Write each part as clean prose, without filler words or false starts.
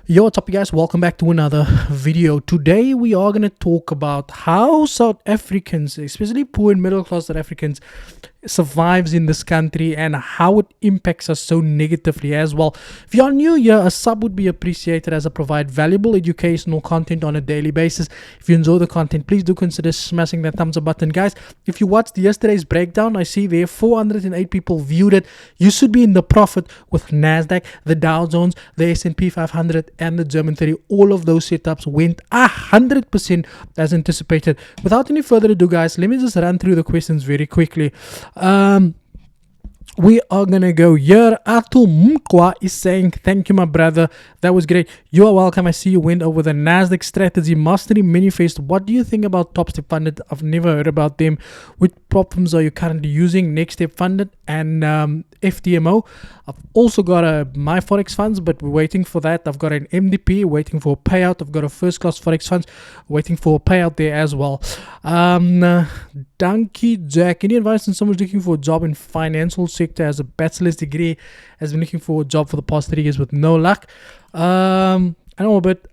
Yo, what's up, you guys? Welcome back to another video. Today, we are going to talk about how South Africans, especially poor and middle class South Africans, survives in this country and how it impacts us so negatively as well. If you are new here, a sub would be appreciated as I provide valuable educational content on a daily basis. If you enjoy the content, please do consider smashing that thumbs up button, guys. If you watched yesterday's breakdown, I see there 408 people viewed it. You should be in the profit with Nasdaq, the Dow Jones, the S&P 500 and the German 30. All of those setups went 100% as anticipated. Without any further ado, guys, let me just run through the questions very quickly. We are gonna go here. Atul Mkwa is saying, thank you, my brother. That was great. You are welcome. I see you went over the Nasdaq strategy mastery manifest. What do you think about Top Step Funded? I've never heard about them. Which platforms are you currently using? Next Step Funded and FTMO. I've also got my Forex funds, but we're waiting for that. I've got an MDP waiting for a payout. I've got a first class Forex funds waiting for a payout there as well. Donkey Jack, any advice on someone looking for a job in financial sector, has a bachelor's degree, has been looking for a job for the past 3 years with no luck? I know a bit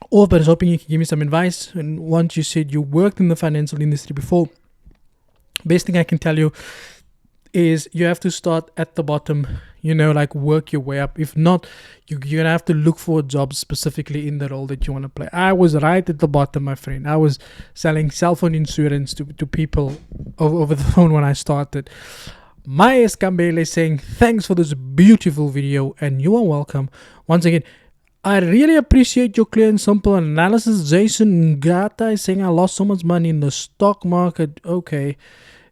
off, but I was hoping you can give me some advice. And once you said you worked in the financial industry before, best thing I can tell you is you have to start at the bottom, like work your way up. If not, you're going to have to look for a job specifically in the role that you want to play. I was right at the bottom, my friend. I was selling cell phone insurance to people over the phone when I started. Maya Scambele is saying, thanks for this beautiful video and you are welcome. Once again, I really appreciate your clear and simple analysis. Jason Ngata is saying, I lost so much money in the stock market. Okay.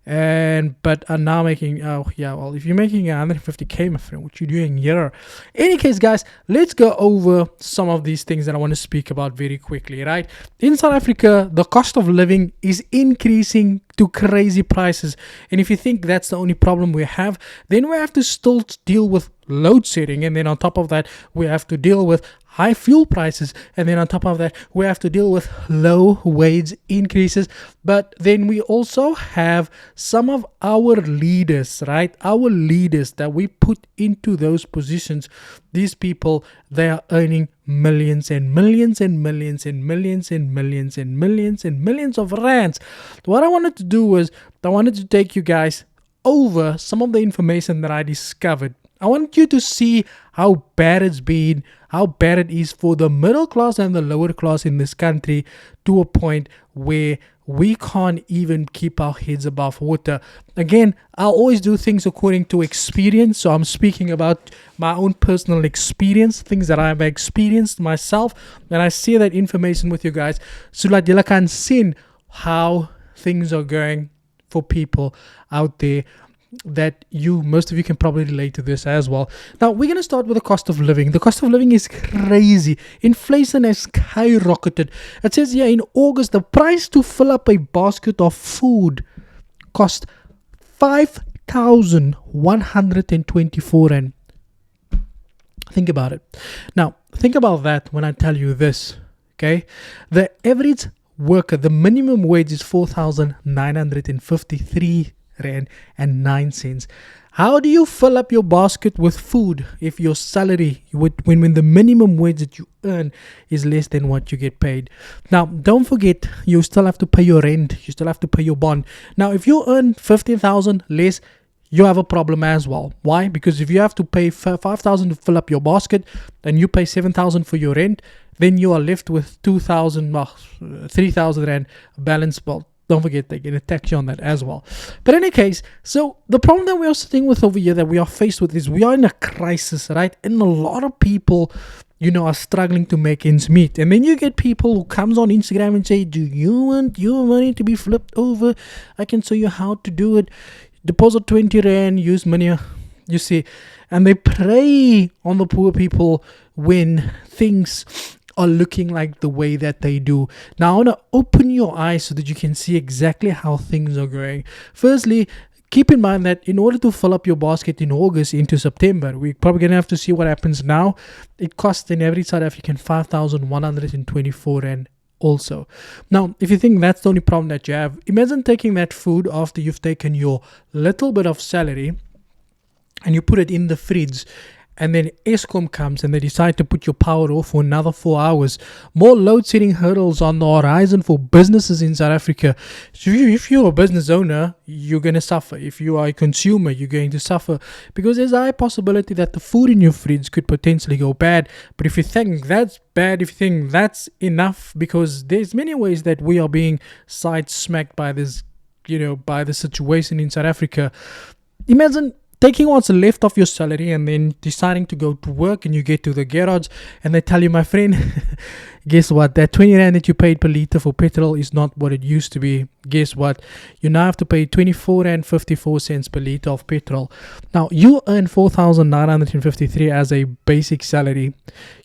But are now making, if you're making 150k, my friend, what you doing here? Any case, guys, let's go over some of these things that I want to speak about very quickly, right? In South Africa, the cost of living is increasing to crazy prices, and if you think that's the only problem we have, then we have to still deal with load shedding, and then on top of that we have to deal with high fuel prices, and then on top of that we have to deal with low wage increases. But then we also have some of our leaders, right? Our leaders that we put into those positions. These people, they are earning millions and millions and millions and millions and millions and millions and millions of rands. What I wanted to do was I wanted to take you guys over some of the information that I discovered. I want you to see how bad it's been, how bad it is for the middle class and the lower class in this country, to a point where we can't even keep our heads above water. Again, I'll always do things according to experience. So I'm speaking about my own personal experience, things that I've experienced myself, and I share that information with you guys so that you can see how things are going for people out there, that most of you can probably relate to this as well. Now, we're going to start with the cost of living. The cost of living is crazy. Inflation has skyrocketed. It says here in August, the price to fill up a basket of food cost 5,124 rand. Think about it. Now, think about that when I tell you this, okay? The average worker, the minimum wage is 4,953 rand and 9 cents. How do you fill up your basket with food if your salary, when the minimum wage that you earn is less than what you get paid? Now, don't forget, you still have to pay your rent, you still have to pay your bond. Now, if you earn 15,000 less, you have a problem as well. Why? Because if you have to pay 5,000 to fill up your basket and you pay 7,000 for your rent, then you are left with 3,000 rand balance. Well, don't forget, they get a tax on that as well. But in any case, so the problem that we are sitting with over here, that we are faced with, is we are in a crisis, right? And a lot of people, are struggling to make ends meet. And then you get people who comes on Instagram and say, do you want your money to be flipped over? I can show you how to do it. Deposit 20 rand, use money, you see. And they prey on the poor people when things are looking like the way that they do. Now, I want to open your eyes so that you can see exactly how things are going. Firstly, keep in mind that in order to fill up your basket in August into September, we're probably going to have to see what happens now. It costs an average South African 5,124 rand also. Now, if you think that's the only problem that you have, imagine taking that food after you've taken your little bit of salary and you put it in the fridge and then Eskom comes and they decide to put your power off for another 4 hours. More load shedding hurdles on the horizon for businesses in South Africa. So if you're a business owner, you're going to suffer. If you are a consumer, you're going to suffer, because there's a high possibility that the food in your fridge could potentially go bad. But if you think that's bad, if you think that's enough, because there's many ways that we are being side smacked by this, by the situation in South Africa. Imagine taking what's left of your salary and then deciding to go to work, and you get to the garage and they tell you, my friend, guess what? That 20 Rand that you paid per litre for petrol is not what it used to be. Guess what? You now have to pay 24 Rand 54 cents per litre of petrol. Now, you earn 4,953 as a basic salary.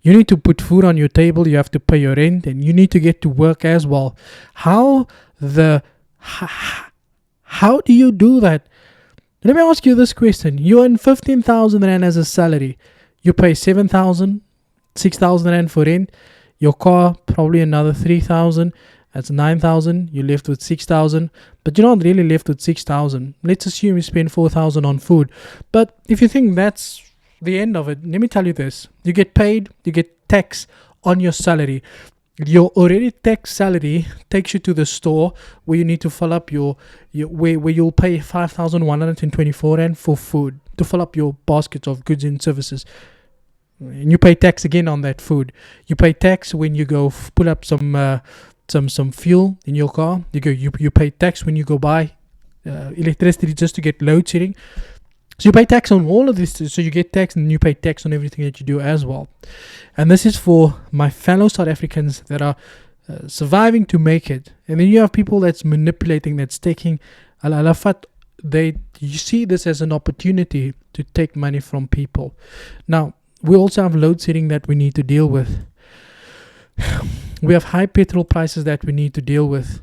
You need to put food on your table, you have to pay your rent, and you need to get to work as well. How do you do that? Let me ask you this question. You earn 15,000 Rand as a salary. You pay 7,000, 6,000 Rand for rent. Your car, probably another 3,000. That's 9,000. You're left with 6,000. But you're not really left with 6,000. Let's assume you spend 4,000 on food. But if you think that's the end of it, let me tell you this. You get paid, you get tax on your salary. Your already taxed salary takes you to the store where you need to fill up where you'll pay 5,124 Rand for food to fill up your basket of goods and services. And you pay tax again on that food. You pay tax when you go put up some fuel in your car. You pay tax when you go buy electricity just to get load shedding. So you pay tax on all of this. So you get tax and you pay tax on everything that you do as well. And this is for my fellow South Africans that are surviving to make it. And then you have people that's manipulating, that's taking you see this as an opportunity to take money from people. Now, we also have load shedding that we need to deal with. We have high petrol prices that we need to deal with.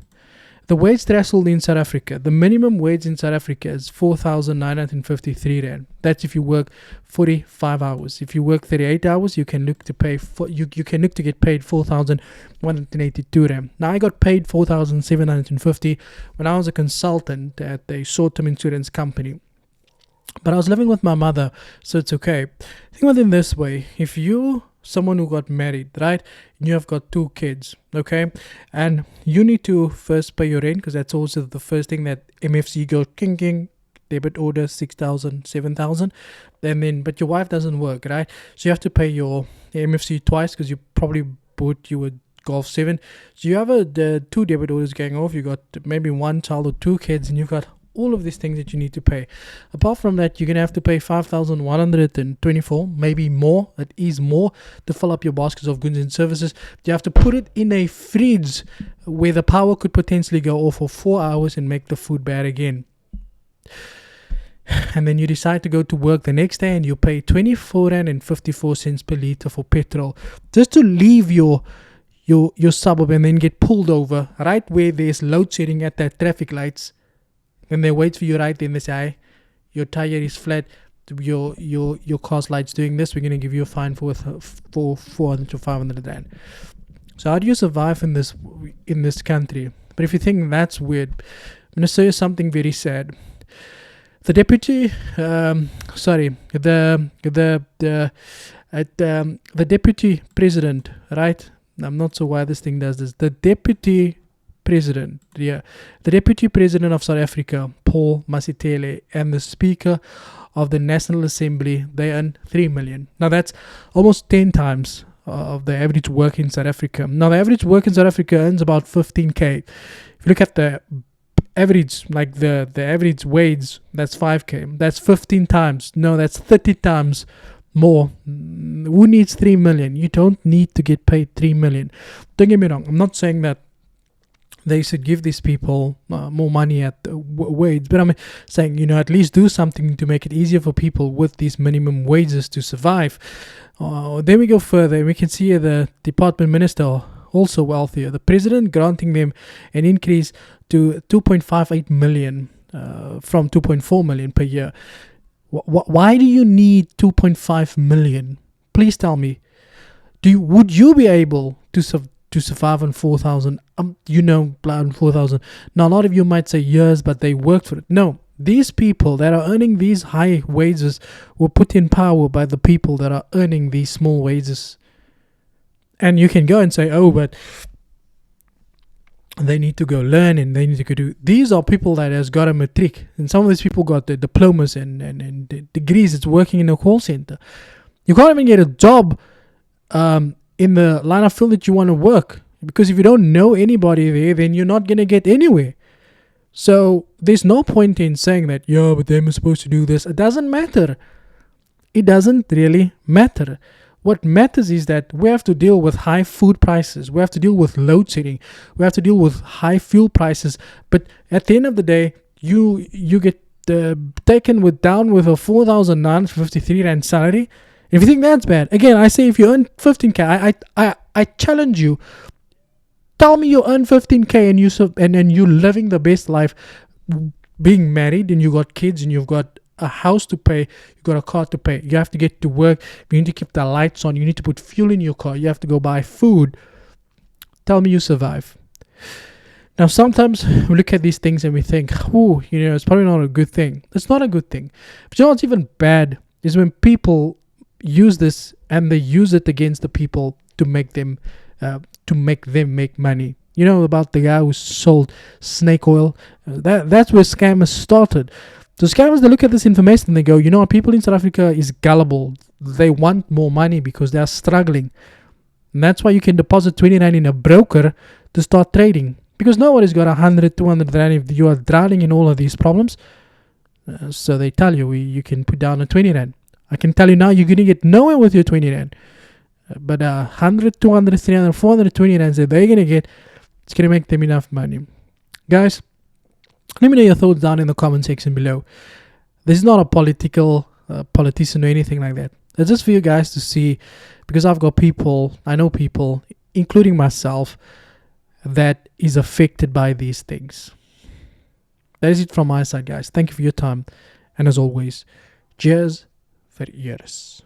The wage threshold in South Africa, the minimum wage in South Africa is 4,953 Rand. That's if you work 45 hours. If you work 38 hours, you can look to get paid 4,182 Rand. Now, I got paid 4,750 when I was a consultant at a short-term insurance company. But I was living with my mother, so it's okay. Think about it this way. If you someone who got married, right? And you have got 2 kids, okay? And you need to first pay your rent, because that's also the first thing that MFC goes king, debit order 6,000, 7,000. But your wife doesn't work, right? So you have to pay your MFC twice, because you probably bought you a Golf 7. So you have the 2 debit orders going off. You got maybe 1 child or 2 kids, and you've got all of these things that you need to pay. Apart from that, you're going to have to pay 5,124, maybe more. It is more to fill up your baskets of goods and services. You have to put it in a fridge where the power could potentially go off for 4 hours and make the food bad again. And then you decide to go to work the next day and you pay 24 Rand and 54 cents per litre for petrol just to leave your suburb and then get pulled over right where there's load shedding at that traffic lights. Then they wait for you right then. They say, your tire is flat, your car's light's doing this, we're going to give you a fine for 400 to 500 Rand. So how do you survive in this country? But if you think that's weird, I'm going to show you something very sad. The deputy, the deputy president, right? I'm not sure why this thing does this. The deputy president of South Africa, Paul Masitele, and the Speaker of the National Assembly, they earn 3 million. Now that's almost 10 times of the average work in South Africa. Now the average work in South Africa earns about 15k. If you look at the average, like the average wage, that's 5k. That's 15 times. No, that's 30 times more. Who needs 3 million? You don't need to get paid 3 million. Don't get me wrong. I'm not saying that they should give these people more money at the wage, but I'm saying, at least do something to make it easier for people with these minimum wages to survive. Then we go further and we can see the department minister, also wealthier, the president granting them an increase to 2.58 million from 2.4 million per year. Why do you need 2.5 million? Please tell me. Would you be able to survive on 4,000? 4,000. Now, a lot of you might say years, but they worked for it. No, These people that are earning these high wages were put in power by the people that are earning these small wages. And you can go and say, oh, but they need to go learn and they need to go do. These are people that has got a matric. And some of these people got the diplomas and the degrees. It's working in a call center. You can't even get a job in the line of field that you want to work. Because if you don't know anybody there, then you're not going to get anywhere. So there's no point in saying that, yeah, but they're supposed to do this. It doesn't matter. It doesn't really matter. What matters is that we have to deal with high food prices. We have to deal with load shedding. We have to deal with high fuel prices. But at the end of the day, you get taken down with a 4,953 rand salary. If you think that's bad, again, I say if you earn 15k, I challenge you. Tell me you earn 15k and you're living the best life, being married and you got kids and you've got a house to pay, you got a car to pay, you have to get to work, you need to keep the lights on, you need to put fuel in your car, you have to go buy food. Tell me you survive. Now sometimes we look at these things and we think, oh, it's probably not a good thing. It's not a good thing. But what's even bad is when people use this and they use it against the people to make them make money. About the guy who sold snake oil. That's where scammers started. So scammers, they look at this information and they go, what, people in South Africa is gullible. They want more money because they are struggling. And that's why you can deposit 29 in a broker to start trading. Because nobody's got 100, 200 rand if you are drowning in all of these problems. So they tell you you can put down a 20 rand. I can tell you now you're going to get nowhere with your 20 rand. But 100, 200, 300, 420 rands that they're going to get, it's going to make them enough money. Guys, let me know your thoughts down in the comment section below. This is not a politician or anything like that. It's just for you guys to see, because I know people, including myself, that is affected by these things. That is it from my side, guys. Thank you for your time. And as always, cheers for years.